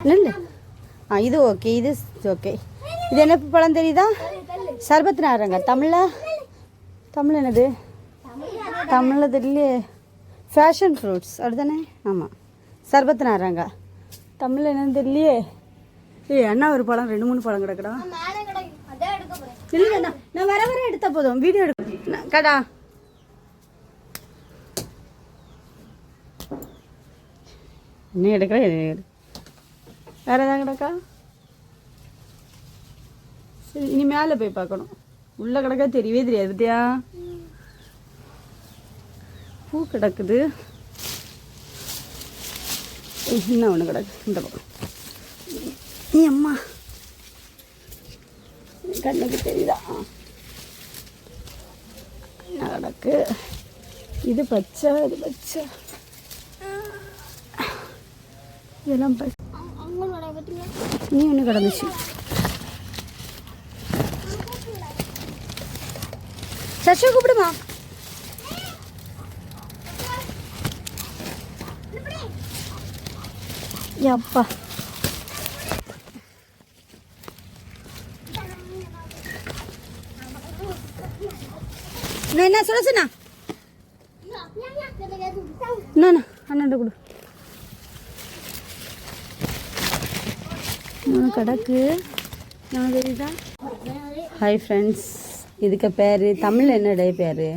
இல்லை இது ஓகே, இது ஓகே. இது என்ன பழம் தெரியுதா? சர்பத் நாரங்க. தமிழ் என்னது? தமிழில் தெரியலையே. ஃபேஷன் ஃப்ரூட்ஸ் அப்படிதானே? ஆமாம், சர்பத் நாரங்க. தமிழில் என்னன்னு தெரியலையே. அண்ணா ஒரு பழம் 2-3 பழம் கிடக்குடா. இல்லைண்ணா, நான் வர எடுத்த போதும் வீடியோ எடுக்க கடா. என்ன எடுக்கிற? வேறு எதாவது கிடக்கா? சரி, இனி மேலே போய் பார்க்கணும். உள்ளே கிடக்கா தெரியவே தெரியாது. பத்தியா பூ கிடக்குது. இன்னும் ஒன்று கிடக்கு இந்த பக்கம். நீ அம்மா கண்ணுக்கு தெரியுதா? என்ன கிடக்கு? இது பச்சை, இது பச்சை, இதெல்லாம் நீ ஒன்று கிடந்துச்சு. சச்சு கூப்பிடுமா? அப்பா என்ன சொல்ல சொன்னா? அண்ணாண்ட கொடு. கிடக்கு தெரியுதா? ஹாய் ஃப்ரெண்ட்ஸ், இதுக்கு பேர் தமிழில் என்னடைய பேர்?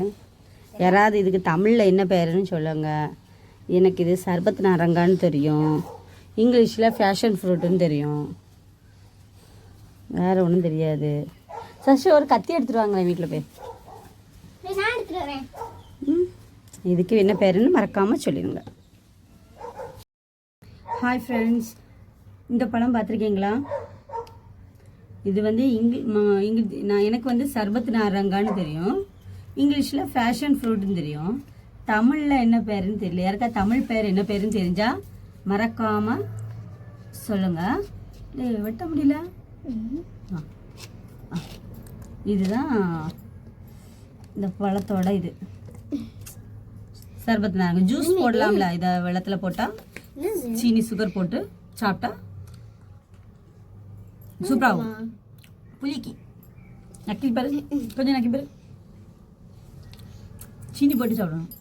யாராவது இதுக்கு தமிழில் என்ன பேருன்னு சொல்லுங்கள். எனக்கு இது சர்பத் நாரங்கான்னு தெரியும், இங்கிலீஷில் ஃபேஷன் ஃப்ரூட்டுன்னு தெரியும், வேறு ஒன்றும் தெரியாது. சசி ஒரு கத்தி எடுத்துகிட்டு வாங்களேன் வீட்டில் போய். இதுக்கு என்ன பேருன்னு மறக்காமல் சொல்லிடுங்க. ஹாய் ஃப்ரெண்ட்ஸ், இந்த பழம் பார்த்துருக்கீங்களா? இது வந்து எனக்கு வந்து சர்பத் நாரங்கான்னு தெரியும், இங்கிலீஷில் ஃபேஷன் ஃப்ரூட்டுன்னு தெரியும், தமிழில் என்ன பேருன்னு தெரியல. யாருக்கா தமிழ் பேர் என்ன பேருன்னு தெரிஞ்சால் மறக்காமல் சொல்லுங்கள். வெட்ட முடியல. இதுதான் இந்த பழத்தோட இது சர்பத் நாரங்க. ஜூஸ் போடலாம்ல, இதை வெள்ளத்தில் போட்டால் சீனி சுகர் போட்டு சாப்பிட்டா சூப்பராகும். புளிக்கு நக்கி பாரு, கொஞ்சம் நக்கி பாரு. சீனி போட்டு சாப்பிடணும்.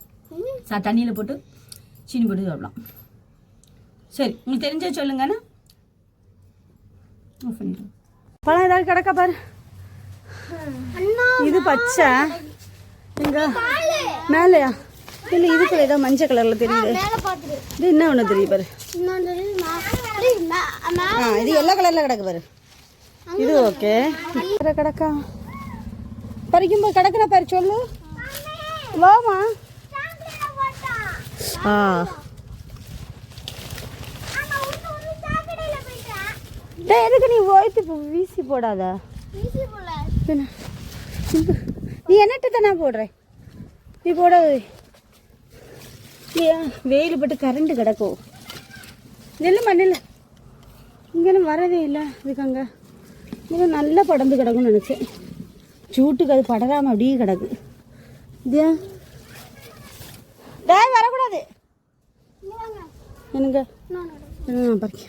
தண்ணியில் போட்டு சீனி போட்டு சாப்பிடலாம். சரி, உங்களுக்கு தெரிஞ்ச சொல்லுங்கண்ணா. பழம் ஏதாவது கிடக்க பாரு. இது பச்சை, எங்க மேலையா? இல்லை, இதுக்குள்ள ஏதோ மஞ்சள் கலரில் தெரியுது. இது என்ன ஒன்று தெரியுது பாரு. இது எல்லா கலரில் கிடக்கு பாரு. இது ஓகே. கிடக்கா பறிக்கும்போது கிடக்குற பாரு, சொல்லு. வாமா. எதுக்கு நீ ஓய்த்து வீசி போடாத. நீ என்னட்டு தானே போடுற? நீ போடாது. வெயில் பட்டு கரண்ட் கிடக்கும். நெல் மண்ணில் இங்கேயும் வரவே இல்லை. இதுக்கு அங்கே இன்னும் நல்லா படந்து கிடக்கும்னு நினச்சேன். சூட்டுக்கு அது படராமல் அப்படியே கிடக்கு. இதே வரக்கூடாது எனக்கு. பறிக்க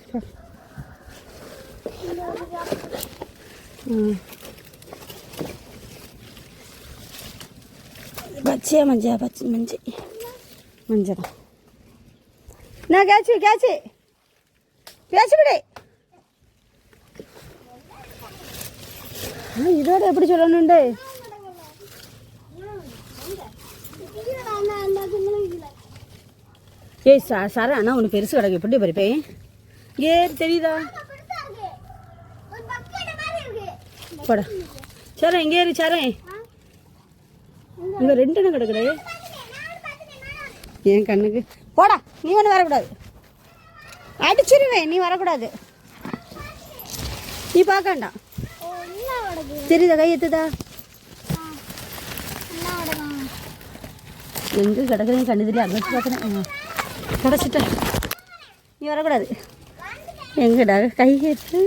பச்சையா மஞ்சா? பச்சை மஞ்சள் தான். நான் கேச்சு விடு. இதோட எப்படி சொல்லணுண்டு? ஏய் சார், அண்ணா ஒன்று பெருசு கிடக்கு. எப்படி பறிப்பேன்? தெரியுதா? போட சாரேன், எங்கே ஏறி சாரேன். இங்கே 2 எண்ணம் கிடக்குது என் கண்ணுக்கு. போடா, நீ ஒன்று வரக்கூடாது. அடிச்சிருவேன், நீ வரக்கூடாது. நீ பார்க்கண்டா. தெரியுதா? கை எத்துதா? எங்கே கிடக்குறேன் கண்டுதில்ல. அங்கே வச்சு பார்க்குறேன். கிடச்சிட்ட. நீ வரக்கூடாது. எங்கடா கை எடுத்து